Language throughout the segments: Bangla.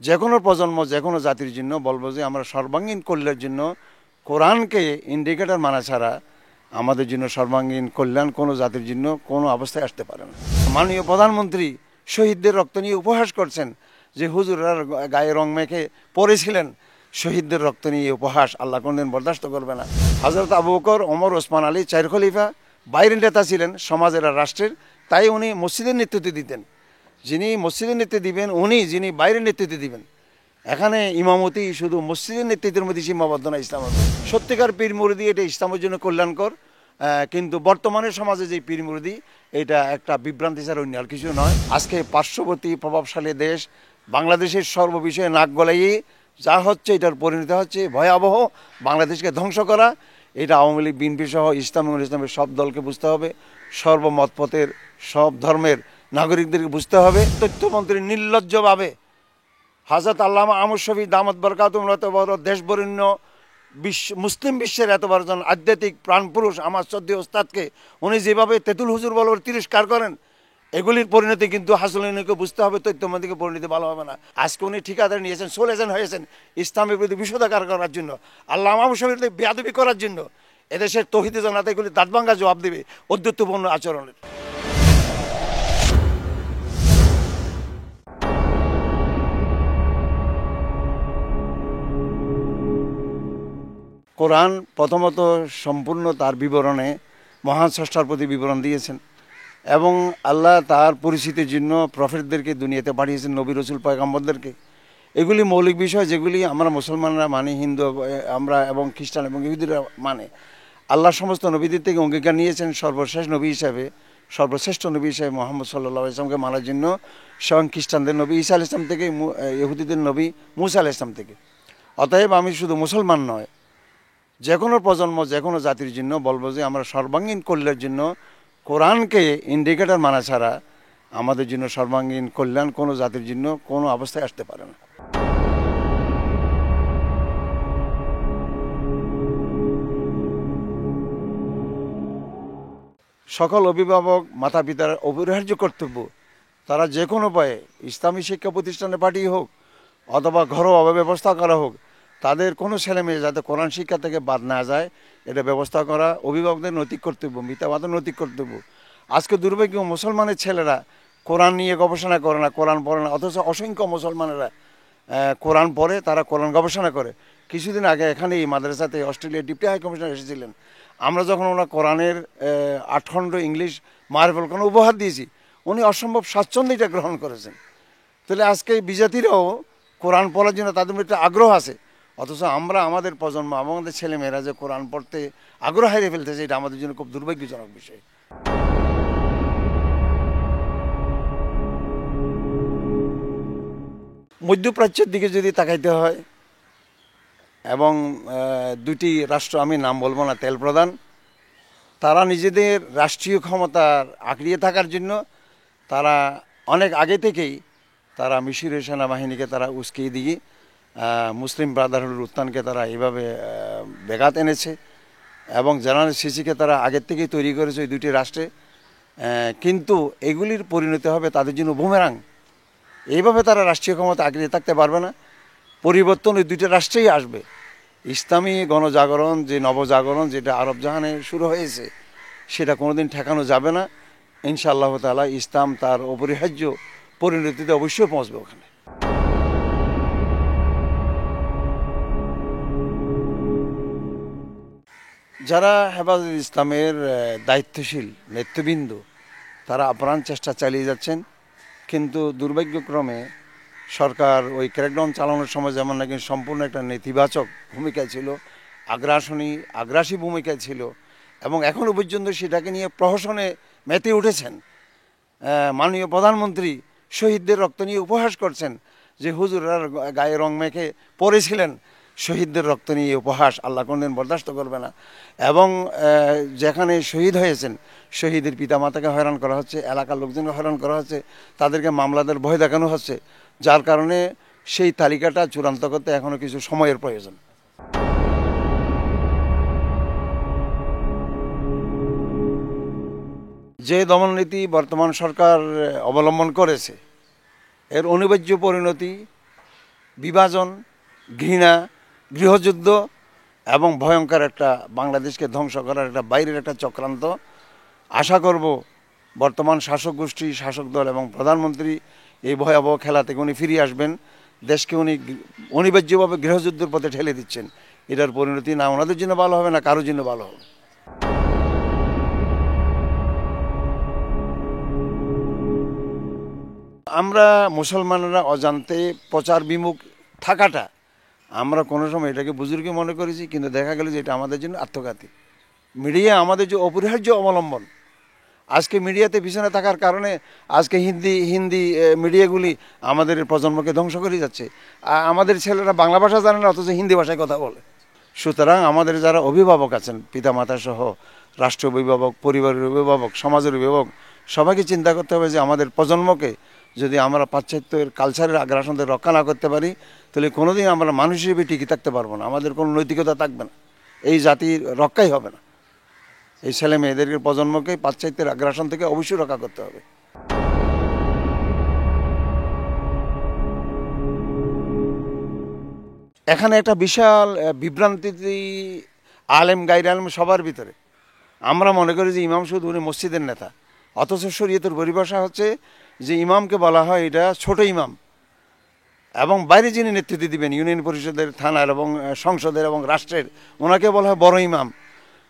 যে কোনো প্রজন্ম, যে কোনো জাতির জন্য বলবো যে আমরা সর্বাঙ্গীন কল্যাণের জন্য কোরআনকে ইন্ডিকেটর মানা ছাড়া আমাদের জন্য সর্বাঙ্গীন কল্যাণ কোনো জাতির জন্য কোনো অবস্থায় আসতে পারে না। মাননীয় প্রধানমন্ত্রী শহীদদের রক্ত নিয়ে উপহাস করছেন যে হুজুরার গায়ে রং মেখে পড়েছিলেন। শহীদদের রক্ত নিয়ে উপহাস আল্লাহ কোনদিন বরদাস্ত করবে না। হযরত আবু বকর, ওমর, ওসমান আলী চার খলিফা বাইরের নেতা ছিলেন সমাজের আর রাষ্ট্রের, তাই উনি মসজিদের নেতৃত্ব দিতেন। যিনি মসজিদের নেতৃত্ব দিবেন উনি, যিনি বাইরের নেতৃত্ব দিবেন। এখানে ইমামতি শুধু মসজিদের নেতৃত্বের মধ্যে সীমাবদ্ধ না। ইসলাম সত্যিকার পীর মুরিদি এটা ইসলামের জন্য কল্যাণকর, কিন্তু বর্তমানে সমাজে যে পীর মুরিদি এটা একটা বিভ্রান্তি ছাড়া অন্য আর কিছু নয়। আজকে পার্শ্ববর্তী প্রভাবশালী দেশ বাংলাদেশের সর্ববিষয়ে নাক গলাইয়ে যা হচ্ছে, এটার পরিণতি হচ্ছে ভয়াবহ। বাংলাদেশকে ধ্বংস করা, এটা আওয়ামী লীগ, বিএনপি সহ ইসলামের সব দলকে বুঝতে হবে, সর্বমতপথের সব ধর্মের নাগরিকদেরকে বুঝতে হবে। তথ্যমন্ত্রী নির্লজ্জভাবে হযরত আল্লামা আমর শফি দামত বরকাতুহুম এত বড় দেশবরেণ্য মুসলিম বিশ্বের এত বড় জন আধ্যাত্মিক প্রাণপুরুষ আমার শ্রদ্ধেয় ওস্তাদকে উনি যেভাবে তেতুল হুজুর বলে তিরস্কার করেন, এগুলির পরিণতি কিন্তু হাসিনাকে বুঝতে হবে। তথ্যমন্ত্রীকে পরিণতি ভালো হবে না। আজকে উনি ঠিকাদার নিয়েছেন, চলেছেন হয়েছেন ইসলামের বিরুদ্ধে বিষোদাকার করার জন্য, আল্লামা আমর শফির বিরুদ্ধে বেয়াদবি করার জন্য। এদেশের তৌহিদি জামাত এগুলি দাঁতভাঙ্গা জবাব দেবে অদ্যুত্বপূর্ণ আচরণের। কোরআন প্রথমত সম্পূর্ণ তার বিবরণে মহান স্রষ্টার প্রতি বিবরণ দিয়েছেন এবং আল্লাহ তার পরিচিতির জন্য প্রফেটদেরকে দুনিয়াতে পাঠিয়েছেন, নবী রসুল পয়গম্বরদেরকে। এগুলি মৌলিক বিষয় যেগুলি আমরা মুসলমানরা মানি, হিন্দু আমরা এবং খ্রিস্টান এবং ইহুদিরা মানে। আল্লাহ সমস্ত নবীদের থেকে অঙ্গীকার নিয়েছেন সর্বশেষ নবী হিসাবে, সর্বশ্রেষ্ঠ নবী হিসাবে মোহাম্মদ সাল্লাল্লাহু আলাইহি ওয়াসাল্লামকে মানার জন্য, স্বয়ং খ্রিস্টানদের নবী ঈসা আলাইহিস সালাম থেকে, ইহুদিদের নবী মূসা আলাইহিস সালাম থেকে। অতএব আমি শুধু মুসলমান নয়, যে কোনো প্রজন্ম, যে কোনো জাতির জন্য বলবো যে আমরা সর্বাঙ্গীন কল্যাণের জন্য কোরআনকে ইন্ডিকেটর মানা ছাড়া আমাদের জন্য সর্বাঙ্গীন কল্যাণ কোনো জাতির জন্য কোনো অবস্থায় আসতে পারে না। সকল অভিভাবক, মাতা পিতার অপরিহার্য কর্তব্য তারা যে কোনো উপায়ে ইসলামী শিক্ষা প্রতিষ্ঠানে পাঠিয়ে হোক অথবা ঘরোয়া ব্যবস্থা করা হোক, তাদের কোনো ছেলে মেয়ে যাতে কোরআন শিক্ষা থেকে বাদ না যায় এটা ব্যবস্থা করা অভিভাবকদের নৈতিক কর্তব্য, পিতামাতার নৈতিক কর্তব্য। আজকে দুর্ভাগ্য মুসলমানের ছেলেরা কোরআন নিয়ে গবেষণা করে না, কোরআন পড়ে না, অথচ অসংখ্য মুসলমানেরা কোরআন পড়ে, তারা কোরআন গবেষণা করে। কিছুদিন আগে এখানে এই মাদ্রাসাতে অস্ট্রেলিয়ার ডিপুটি হাই কমিশনার এসেছিলেন। আমরা যখন ওনার কোরআনের 8 খণ্ড ইংলিশ মার্ভেল কোনো উপহার দিয়েছি, উনি অসম্ভব স্বাচ্ছন্দ্যে এটা গ্রহণ করেছেন। তাহলে আজকে এই বিজাতিরাও কোরআন পড়ার জন্য তাদের মধ্যে একটা আগ্রহ আছে, অথচ আমরা আমাদের প্রজন্ম, আমাদের ছেলেমেয়েরা যে কোরআন পড়তে আগ্রহ হারিয়ে ফেলতেছে, এটা আমাদের জন্য খুব দুর্ভাগ্যজনক বিষয়। মধ্যপ্রাচ্যের দিকে যদি তাকাইতে হয় এবং দুটি রাষ্ট্র, আমি নাম বলবো না, তেল প্রধান, তারা নিজেদের রাষ্ট্রীয় ক্ষমতার আঁকড়িয়ে থাকার জন্য তারা অনেক আগে থেকেই তারা মিশরীয় সেনাবাহিনীকে তারা উস্কিয়ে দিয়ে মুসলিম ব্রাদারহুডের উত্থানকে তারা এইভাবে ব্যাঘাত এনেছে এবং জেনারেল সিসিকে তারা আগের থেকেই তৈরি করেছে ওই দুটি রাষ্ট্রে। কিন্তু এগুলির পরিণতি হবে তাদের জন্য বুমেরাং। এইভাবে তারা রাষ্ট্রীয় ক্ষমতা আঁকড়িয়ে থাকতে পারবে না। পরিবর্তন ওই দুটি রাষ্ট্রেই আসবে। ইসলামী গণজাগরণ, যে নবজাগরণ যেটা আরব জাহানে শুরু হয়েছে, সেটা কোনোদিন ঠেকানো যাবে না। ইনশাআল্লাহ তাআলা ইসলাম তার অপরিহার্য পরিণতিতে অবশ্যই পৌঁছবে ওখানে। যারা হেফাজত ইসলামের দায়িত্বশীল নেতৃবৃন্দ তারা আপ্রাণ চেষ্টা চালিয়ে যাচ্ছেন, কিন্তু দুর্ভাগ্যক্রমে সরকার ওই ক্র্যাকডাউন চালানোর সময় যেমন নাকি সম্পূর্ণ একটা নেতিবাচক ভূমিকা ছিল, আগ্রাসী ভূমিকা ছিল এবং এখনও পর্যন্ত সেটাকে নিয়ে প্রহসনে মেতে উঠেছেন। মাননীয় প্রধানমন্ত্রী শহীদদের রক্ত নিয়ে উপহাস করছেন যে হুজুরার গায়ে রং মেখে পড়েছিলেন। শহীদদের রক্ত নিয়ে উপহাস আল্লাহ কোনদিন বরদাস্ত করবে না। এবং যেখানে শহীদ হয়েছেন শহীদের পিতামাতাকে হয়রান করা হচ্ছে, এলাকার লোকজনকে হয়রান করা হচ্ছে, তাদেরকে মামলাদের ভয় দেখানো হচ্ছে, যার কারণে সেই তালিকাটা চূড়ান্ত করতে এখনও কিছু সময়ের প্রয়োজন। যে দমননীতি বর্তমান সরকার অবলম্বন করেছে এর অনিবার্য পরিণতি বিভাজন, ঘৃণা, গৃহযুদ্ধ এবং ভয়ঙ্কর একটা বাংলাদেশকে ধ্বংস করার একটা বাইরের একটা চক্রান্ত। আশা করব বর্তমান শাসক গোষ্ঠী, শাসক দল এবং প্রধানমন্ত্রী এই ভয়াবহ খেলা থেকে উনি ফিরে আসবেন। দেশকে উনি অনিবার্যভাবে গৃহযুদ্ধের পথে ঠেলে দিচ্ছেন। এটার পরিণতি না ওনাদের জন্য ভালো হবে, না কারোর জন্য ভালো হবে। আমরা মুসলমানরা অজান্তে প্রচার বিমুখ থাকাটা আমরা কোনো সময় এটাকে বুজুর্গি মনে করেছি, কিন্তু দেখা গেল যে এটা আমাদের জন্য আত্মঘাতী। মিডিয়া আমাদের যে অপরিহার্য অবলম্বন, আজকে মিডিয়াতে পিছনে থাকার কারণে আজকে হিন্দি মিডিয়াগুলি আমাদের প্রজন্মকে ধ্বংস করে যাচ্ছে। আমাদের ছেলেরা বাংলা ভাষা জানে না, অথচ হিন্দি ভাষায় কথা বলে। সুতরাং আমাদের যারা অভিভাবক আছেন, পিতামাতা সহ রাষ্ট্র অভিভাবক, পরিবারের অভিভাবক, সমাজের অভিভাবক, সবাইকে চিন্তা করতে হবে যে আমাদের প্রজন্মকে যদি আমরা পাশ্চাত্যের কালচারের আগ্রাসন থেকে রক্ষা না করতে পারি, তাহলে কোনোদিন আমরা মানুষ হিসেবে টিকে থাকতে পারবো না, আমাদের কোনো নৈতিকতা থাকবে না, এই জাতির রক্ষাই হবে না। এই ছেলে মেয়েদেরকে, প্রজন্মকে পাশ্চাত্যের আগ্রাসন থেকে অবশ্যই রক্ষা করতে হবে। এখানে একটা বিশাল বিভ্রান্তি আলেম গাইর আলেম সবার ভিতরে। আমরা মনে করি যে ইমাম শুধু উনি মসজিদের নেতা, অথচ শরীয়তের পরিভাষা হচ্ছে যে ইমামকে বলা হয় এটা ছোট ইমাম, এবং বাইরে যিনি নেতৃত্ব দিবেন ইউনিয়ন পরিষদের, থানার এবং সংসদের এবং রাষ্ট্রের, ওনাকে বলা হয় বড় ইমাম।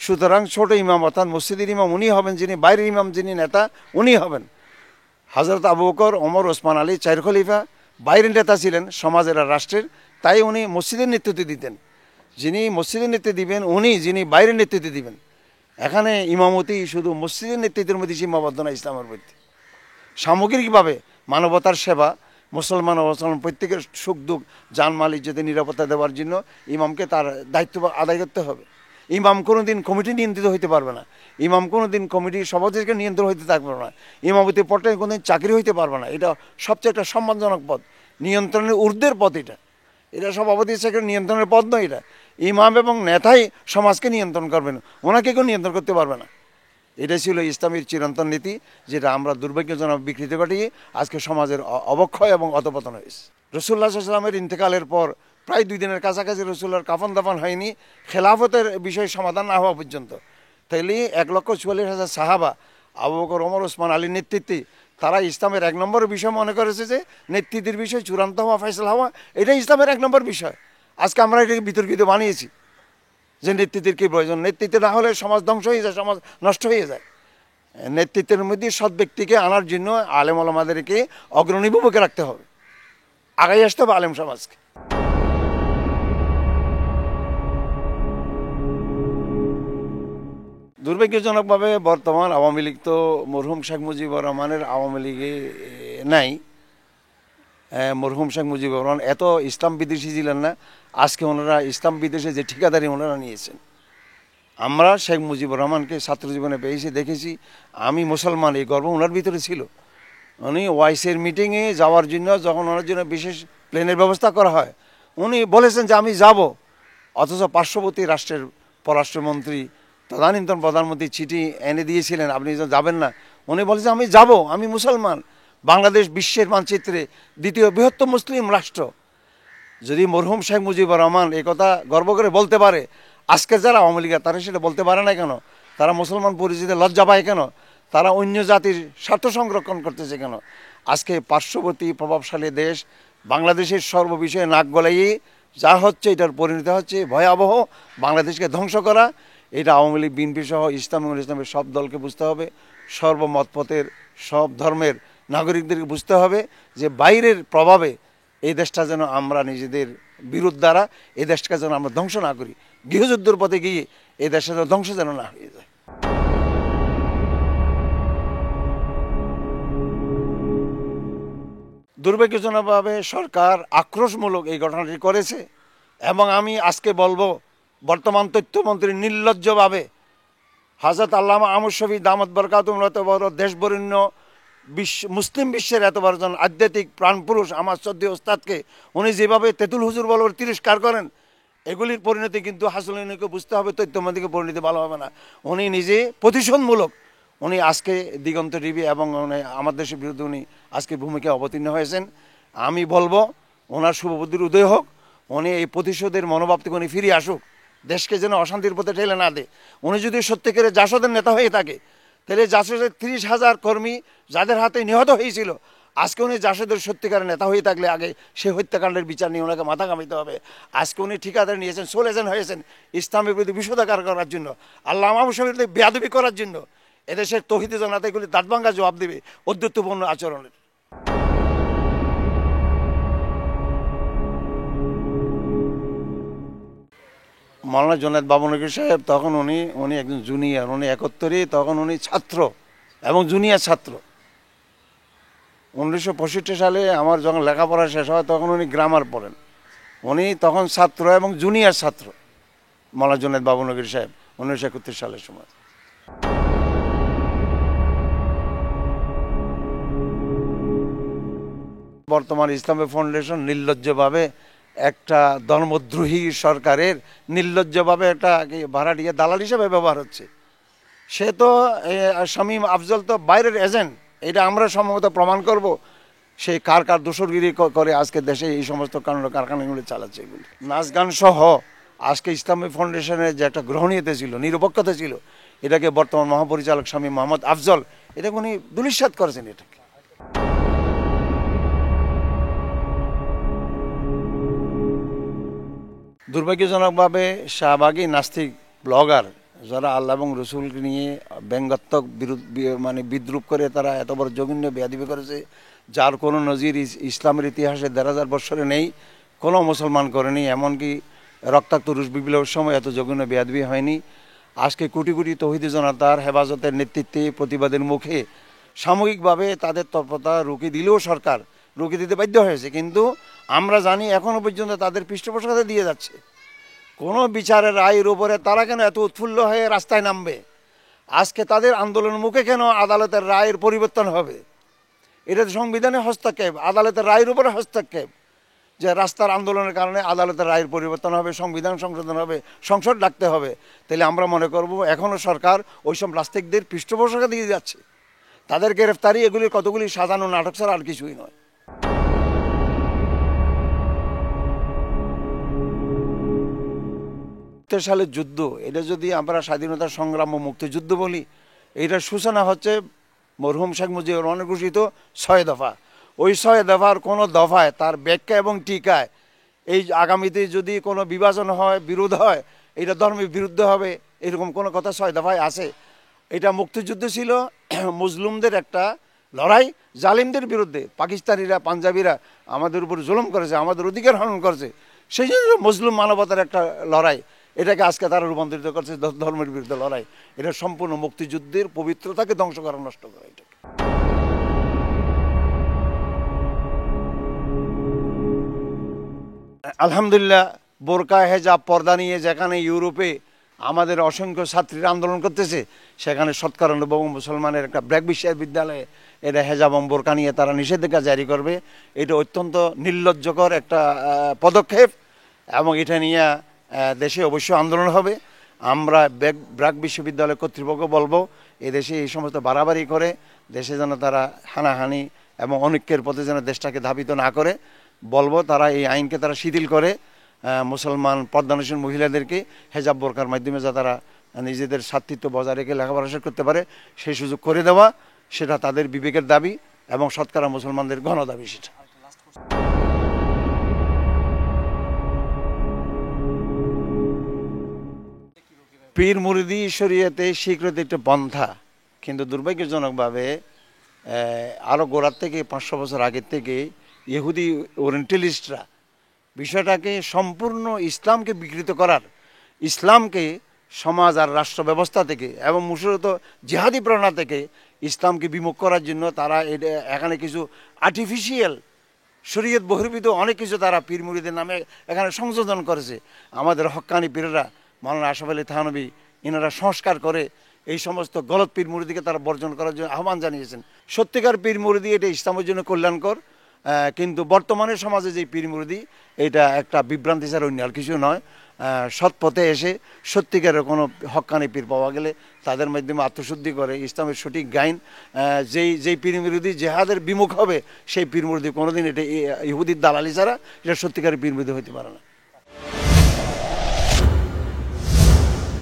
সুতরাং ছোট ইমাম অর্থাৎ মসজিদের ইমাম উনি হবেন, যিনি বাইরের ইমাম, যিনি নেতা উনি হবেন। হযরত আবু বকর, ওমর, ওসমান আলী 4 খলিফা বাইরের নেতা ছিলেন সমাজের আর রাষ্ট্রের, তাই উনি মসজিদের নেতৃত্ব দিতেন। যিনি মসজিদের নেতৃত্ব দিবেন উনি, যিনি বাইরের নেতৃত্ব দিবেন। এখানে ইমামতি শুধু মসজিদের নেতৃত্বের মধ্যে সীমাবদ্ধ না, ইসলামের মধ্যে সামগ্রিকভাবে মানবতার সেবা, মুসলমান ও মুসলমান প্রত্যেকের সুখ দুঃখ, জানমাল, ইজ্জতের নিরাপত্তা দেওয়ার জন্য ইমামকে তার দায়িত্ব আদায় করতে হবে। ইমাম কোনো দিন কমিটি নিয়ন্ত্রিত হইতে পারবে না, ইমাম কোনো দিন কমিটির সভাপতিকে নিয়ন্ত্রণ হইতে থাকবে না, ইমামতি পদে কোনো দিন চাকরি হইতে পারবে না। এটা সবচেয়ে একটা সম্মানজনক পদ, নিয়ন্ত্রণের ঊর্ধ্বের পদ। এটা সভাপতি সেক্রেটারি নিয়ন্ত্রণের পদ নয়। এটা ইমাম এবং নেতাই সমাজকে নিয়ন্ত্রণ করবেন, ওনাকে কেউ নিয়ন্ত্রণ করতে পারবে না। এটা ছিল ইসলামের চিরন্তন নীতি, যেটা আমরা দুর্ভাগ্যজনক বিকৃতি ঘটিয়ে আজকে সমাজের অবক্ষয় এবং অধপতন হয়েছে। রাসূলুল্লাহ সাল্লাল্লাহু আলাইহি ওয়াসাল্লামের ইন্তেকালের পর প্রায় 2 দিনের কাছাকাছি রাসূলুল্লাহর কাফন দাফন হয়নি, খেলাফতের বিষয় সমাধান না হওয়া পর্যন্ত। তাইলে 1,44,000 সাহাবা আবু বকর, ওমর, ওসমান আলীর নেতৃত্বে তারা ইসলামের 1 নম্বর বিষয় মনে করেছে যে নেতৃত্বের বিষয় চূড়ান্ত হওয়া, ফয়সালা হওয়া, এটাই ইসলামের 1 নম্বর বিষয়। আজকে আমরা এটাকে বিতর্কিত বানিয়েছি যে নেতৃত্বের কী প্রয়োজন। নেতৃত্ব না হলে সমাজ ধ্বংস হয়ে যায়, সমাজ নষ্ট হয়ে যায়। নেতৃত্বের মধ্যে সৎ ব্যক্তিকে আনার জন্য আলেম ওলামাদেরকে অগ্রণী ভূমিকা রাখতে হবে, আগাই আসতে হবে আলেম সমাজকে। দুর্ভাগ্যজনকভাবে বর্তমান আওয়ামী লীগ তো মরহুম শেখ মুজিবুর রহমানের আওয়ামী লীগে নাই। মরহুম শেখ মুজিবুর রহমান এত ইসলাম বিদ্বেষী ছিলেন না। আজকে ওনারা ইসলাম বিদ্বেষে যে ঠিকাদারি ওনারা নিয়েছেন। আমরা শেখ মুজিবুর রহমানকে ছাত্র জীবনে পেয়েছি, দেখেছি। আমি মুসলমান, এই গর্ব ওনার ভিতরে ছিল। উনি ওয়াইসের মিটিংয়ে যাওয়ার জন্য, যখন ওনার জন্য বিশেষ প্লেনের ব্যবস্থা করা হয়, উনি বলেছেন যে আমি যাব, অথচ পার্শ্ববর্তী রাষ্ট্রের পররাষ্ট্রমন্ত্রী, তদানীন্তন প্রধানমন্ত্রী চিঠি এনে দিয়েছিলেন আপনি যাবেন না। উনি বলেছেন আমি যাব, আমি মুসলমান, বাংলাদেশ বিশ্বের মানচিত্রে 2য় বৃহত্তম মুসলিম রাষ্ট্র। যদি মরহুম শেখ মুজিবুর রহমান এই কথা গর্ব করে বলতে পারে, আজকে যারা আওয়ামী লীগ তারা সেটা বলতে পারে না কেন? তারা মুসলমান পরিচিতি লজ্জা পায় কেন? তারা অন্য জাতির স্বার্থ সংরক্ষণ করতেছে কেন? আজকে পার্শ্ববর্তী প্রভাবশালী দেশ বাংলাদেশের সর্ববিষয়ে নাক গলাইয়ে যা হচ্ছে, এটার পরিণতি হচ্ছে ভয়াবহ, বাংলাদেশকে ধ্বংস করা। এটা আওয়ামী লীগ, বিএনপি সহ ইসলাম এবং ইসলামের সব দলকে বুঝতে হবে, সর্বমতপথের সব ধর্মের নাগরিকদেরকে বুঝতে হবে যে বাইরের প্রভাবে এই দেশটা যেন আমরা নিজেদের বিরোধ দ্বারা এই দেশটাকে যেন আমরা ধ্বংস না করি, গৃহযুদ্ধের পথে গিয়ে এই দেশটা যেন ধ্বংস যেন না হয়ে যায়। দুর্ভাগ্যজনকভাবে সরকার আক্রোশমূলক এই ঘটনাটি করেছে, এবং আমি আজকে বলবো বর্তমান তথ্যমন্ত্রী নির্লজ্জভাবে হযরত আল্লামা আহমদ শফী দামাত বরকাতুহুম এত বড় দেশবরেণ্য মুসলিম বিশ্বের এত বড় জন আধ্যাত্মিক প্রাণপুরুষ আমার শ্রদ্ধেয় ওস্তাদকে উনি যেভাবে তেতুল হুজুর বলবার তিরস্কার করেন, এগুলির পরিণতি কিন্তু হাসিনুকে বুঝতে হবে, তথ্যমন্ত্রীকে পরিণতি ভালো হবে না। উনি নিজে প্রতিশোধমূলক উনি আজকে দিগন্ত টিভি এবং আমার দেশের বিরুদ্ধে উনি আজকে ভূমিকা অবতীর্ণ হয়েছেন। আমি বলবো ওনার শুভবুদ্ধির উদয় হোক, উনি এই প্রতিশোধের মনোভাব থেকে উনি ফিরে আসুক, দেশকে যেন অশান্তির পথে ঠেলে না দেয়। উনি যদি সত্যিকারের জাসদের নেতা হয়ে থাকে, তাহলে জাসদের 30,000 কর্মী যাদের হাতে নিহত হয়েছিল, আজকে উনি জাসদের সত্যিকারের নেতা হয়ে থাকলে আগে সে হত্যাকাণ্ডের বিচার নিয়ে ওনাকে মাথা ঘামাইতে হবে। আজকে উনি ঠিকাদার নিয়েছেন, সোল এজেন্ট হয়েছেন ইসলামের বিরুদ্ধে বিষোদাকার করার জন্য, আল্লাহ মাহমুদের বিরুদ্ধে বেয়াদবি করার জন্য। এদেশের তৌহিদি জনতা এগুলি দাঁতভাঙ্গা জবাব দেবে অদ্যুত্বপূর্ণ আচরণের। মাওলানা জুনায়েদ বাবনগরী সাহেব তখন উনি একজন জুনিয়র, উনি 71, তখন উনি ছাত্র এবং জুনিয়র ছাত্র। 1965 সালে আমার যখন লেখাপড়া শেষ হয় তখন উনি গ্রামার পড়েন, উনি তখন ছাত্র এবং জুনিয়র ছাত্র মাওলানা জুনায়েদ বাবনগরী সাহেব 1971 সালের সময়। বর্তমান ইসলামী ফাউন্ডেশন নির্লজ্জভাবে একটা ধর্মদ্রোহী সরকারের নির্লজ্জভাবে একটা ভাড়াটিয়া দালাল হিসেবে ব্যবহার হচ্ছে। সে তো শামীম আফজল তো বাইরের এজেন্ট, এটা আমরা সম্ভবত প্রমাণ করব। সেই কার কার দোসরগিরি করে আজকে দেশে এই সমস্ত কাণ্ড কারখানাগুলি চালাচ্ছে। এগুলি নাচ গান সহ আজকে ইসলামী ফাউন্ডেশনের যে একটা গ্রহণীয়তা ছিল, নিরপেক্ষতা ছিল, এটাকে বর্তমান মহাপরিচালক শামীম মোহাম্মদ আফজল এটাকে উনি ধূলিসাৎ করেছেন। এটাকে দুর্ভাগ্যজনকভাবে শাহবাগী নাস্তিক ব্লগার যারা আল্লাহ এবং রসুলকে নিয়ে ব্যঙ্গাত্মক বিদ্রুপ করে তারা এত বড় জঘন্য বেয়াদবি করেছে, যার কোনো নজির ইসলামের ইতিহাসে 1000 বছরে নেই, কোনো মুসলমান করেনি। এমনকি রক্তাক্ত রুশ বিপ্লবের সময় এত জঘন্য বেয়াদবি হয়নি। আজকে কোটি কোটি তৌহিদি জনতার হেফাজতের নেতৃত্বে প্রতিবাদের মুখে সাময়িকভাবে তাদের তৎপরতা রুখে দিলেও সরকার রুখে দিতে বাধ্য হয়েছে, কিন্তু আমরা জানি এখনও পর্যন্ত তাদের পৃষ্ঠপোষকতা দিয়ে যাচ্ছে। কোনো বিচারের রায়ের উপরে তারা কেন এত উৎফুল্ল হয়ে রাস্তায় নামবে? আজকে তাদের আন্দোলনের মুখে কেন আদালতের রায়ের পরিবর্তন হবে? এটা তো সংবিধানের হস্তক্ষেপ, আদালতের রায়ের উপরে হস্তক্ষেপ, যে রাস্তার আন্দোলনের কারণে আদালতের রায়ের পরিবর্তন হবে, সংবিধান সংশোধন হবে, সংসদ ডাকতে হবে। তাহলে আমরা মনে করব এখনও সরকার ওইসব নাস্তিকদের পৃষ্ঠপোষকতা দিয়ে যাচ্ছে। তাদের গ্রেফতারি এগুলির কতগুলি সাজানো নাটক ছাড়া আর কিছুই নয়। সালের যুদ্ধ, এটা যদি আমরা স্বাধীনতা সংগ্রাম ও মুক্তিযুদ্ধ বলি, এটার সূচনা হচ্ছে মরহুম শেখ মুজিবুর রহমানের ঘোষিত 6 দফা। ওই 6 দফার কোনো দফায় তার ব্যাখ্যা এবং টিকায় এই আগামীতে যদি কোনো বিভাজন হয়, বিরোধ হয়, এটা ধর্মের বিরুদ্ধে হবে, এরকম কোনো কথা 6 দফায় আছে? এটা মুক্তিযুদ্ধ ছিল মুসলিমদের একটা লড়াই জালিমদের বিরুদ্ধে। পাকিস্তানিরা, পাঞ্জাবিরা আমাদের উপর জুলুম করেছে, আমাদের অধিকার হরণ করেছে, সেই জন্য মুসলিম মানবতার একটা লড়াই। এটাকে আজকে তারা রূপান্তরিত করছে ধর্মের বিরুদ্ধে লড়াই। এটা সম্পূর্ণ মুক্তিযুদ্ধের পবিত্রতাকে ধ্বংস করা, নষ্ট করা। এটাকে আলহামদুলিল্লাহ বোরকা হেজাব পর্দা নিয়ে যেখানে ইউরোপে আমাদের অসংখ্য ছাত্রীরা আন্দোলন করতেছে, সেখানে শতকরা 90 মুসলমানের একটা ব্র্যাক বিশ্ববিদ্যালয়ে এটা হেজাব এবং বোরকা নিয়ে তারা নিষেধাজ্ঞা জারি করবে। এটা অত্যন্ত নির্লজ্জকর একটা পদক্ষেপ এবং এটা নিয়ে দেশে অবশ্যই আন্দোলন হবে। আমরা ব্র্যাক বিশ্ববিদ্যালয় কর্তৃপক্ষ বলবো এদেশে এই সমস্ত বাড়াবাড়ি করে দেশে যেন তারা হানাহানি এবং অনৈক্যের পথে যেন দেশটাকে ধাবিত না করে, বলবো তারা এই আইনকে তারা শিথিল করে মুসলমান পর্দানশীল মহিলাদেরকে হেজাব বোরকার মাধ্যমে যা তারা নিজেদের ছাত্রীত্ব বজায় রেখে লেখাপড়া শেষ করতে পারে সেই সুযোগ করে দেওয়া, সেটা তাদের বিবেকের দাবি এবং শতকরা মুসলমানদের গণ দাবি। সেটা পীর মুরিদি শরীয়তে স্বীকৃত একটা পন্থা, কিন্তু দুর্ভাগ্যজনকভাবে আরও গোড়ার থেকে 500 বছর আগের থেকে ইহুদি ওরিয়েন্টালিস্টরা বিষয়টাকে সম্পূর্ণ ইসলামকে বিকৃত করার, ইসলামকে সমাজ আর রাষ্ট্র ব্যবস্থা থেকে এবং মুসলত জিহাদি প্রেরণা থেকে ইসলামকে বিমুখ করার জন্য তারা এখানে কিছু আর্টিফিশিয়াল শরীয়ত বহির্ভূত অনেক কিছু তারা পীর মুরিদের নামে এখানে সংশোধন করেছে। আমাদের হক্কানি পীরেরা মাওলানা আশরাফ আলী থানভী এনারা সংস্কার করে এই সমস্ত গলত পীর মুরিদিকে তারা বর্জন করার জন্য আহ্বান জানিয়েছেন। সত্যিকার পীর মুরিদি এটা ইসলামের জন্য কল্যাণকর, কিন্তু বর্তমানে সমাজে যে পীর মুরিদি এটা একটা বিভ্রান্তি ছাড়া অন্য আর কিছু নয়। সৎ পথে এসে সত্যিকারের কোনো হক্কানি পীর পাওয়া গেলে তাদের মাধ্যমে আত্মশুদ্ধি করে ইসলামের সঠিক গাইন, যেই পীর বিরোধী জেহাদের বিমুখ হবে সেই পীর বিরোধী কোনোদিন এটা ইহুদির দালালি ছাড়া এটা সত্যিকারের পীর বিরোধী হতে পারে না।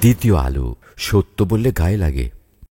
দ্বিতীয় আলো, সত্য বললে গায়ে লাগে।